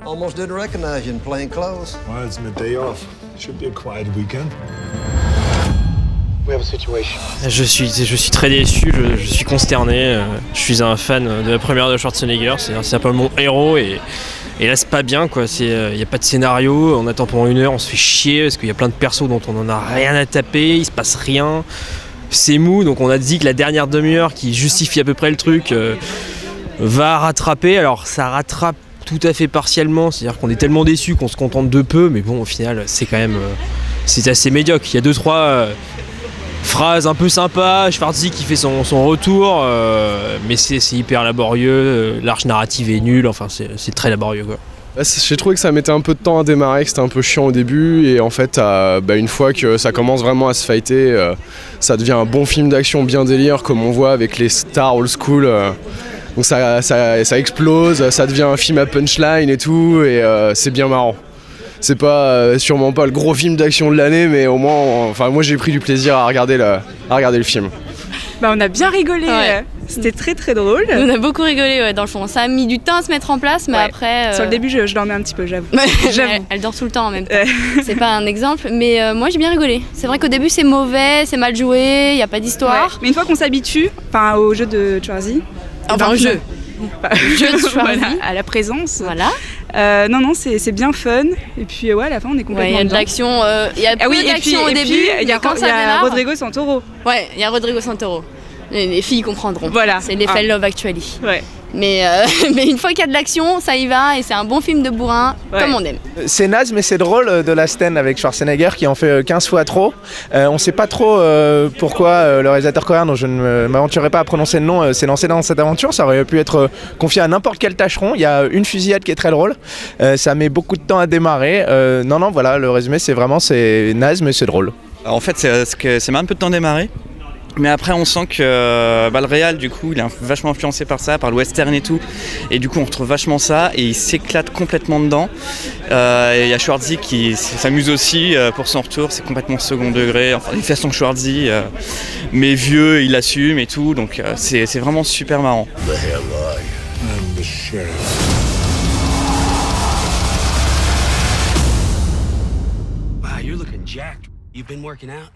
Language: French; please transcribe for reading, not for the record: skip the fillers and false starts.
Almost didn't recognize you in plain clothes. Well, it's my day off. Should be a quiet weekend. We have a situation. Je suis très déçu, je suis consterné. Je suis un fan de la première de Schwarzenegger, c'est un peu mon héros et là c'est pas bien quoi. Il n'y a pas de scénario, on attend pendant 1 heure, on se fait chier parce qu'il y a plein de persos dont on en a rien à taper, il se passe rien. C'est mou, donc on a dit que la dernière demi-heure qui justifie à peu près le truc va rattraper. Alors ça rattrape tout à fait partiellement, c'est-à-dire qu'on est tellement déçu qu'on se contente de peu, mais bon au final c'est quand même c'est assez médiocre. Il y a 2-3 phrases un peu sympas, Schwarzy qui fait son retour, mais c'est hyper laborieux, l'arche narrative est nulle, enfin c'est très laborieux quoi. J'ai trouvé que ça mettait un peu de temps à démarrer, que c'était un peu chiant au début et en fait une fois que ça commence vraiment à se fighter, ça devient un bon film d'action bien délire comme on voit avec les stars old school. Donc ça explose, ça devient un film à punchline et tout et c'est bien marrant. C'est pas sûrement pas le gros film d'action de l'année, mais au moins, moi j'ai pris du plaisir à regarder le film. On a bien rigolé, ouais. C'était très très drôle. On a beaucoup rigolé ouais, dans le fond. Ça a mis du temps à se mettre en place, mais ouais. Après. Sur le début, je dormais un petit peu, j'avoue. Elle dort tout le temps en même temps. C'est pas un exemple, mais moi j'ai bien rigolé. C'est vrai qu'au début c'est mauvais, c'est mal joué, il y a pas d'histoire. Ouais. Mais une fois qu'on s'habitue, au jeu de Schwarzy. Enfin au jeu. Le jeu de Schwarzy. Voilà, à la présence. Voilà. Non, c'est bien fun. Et puis, à la fin, on est complètement. Il y a de l'action. Il y a peu d'action au début. Il y a Rodrigo Santoro. Ouais, il y a Rodrigo Santoro. Les filles comprendront. Voilà. C'est l'effet Love Actually. Ouais. Mais une fois qu'il y a de l'action, ça y va et c'est un bon film de bourrin, comme on aime. C'est naze, mais c'est drôle de la scène avec Schwarzenegger qui en fait 15 fois trop. On sait pas trop pourquoi le réalisateur coréen, dont je ne m'aventurerai pas à prononcer le nom, s'est lancé dans cette aventure. Ça aurait pu être confié à n'importe quel tâcheron. Il y a une fusillade qui est très drôle. Ça met beaucoup de temps à démarrer. Non, voilà, le résumé c'est naze, mais c'est drôle. Alors, en fait, c'est même un peu de temps à démarrer. Mais après on sent que le réal du coup il est vachement influencé par ça, par le western et tout. Et du coup on retrouve vachement ça et il s'éclate complètement dedans. Et il y a Schwarzy qui s'amuse aussi pour son retour, c'est complètement second degré. Enfin il fait son Schwarzy, mais vieux, il assume et tout. Donc c'est vraiment super marrant. The hell are you? I'm the sheriff. Wow, you're looking jacked. You've been working out?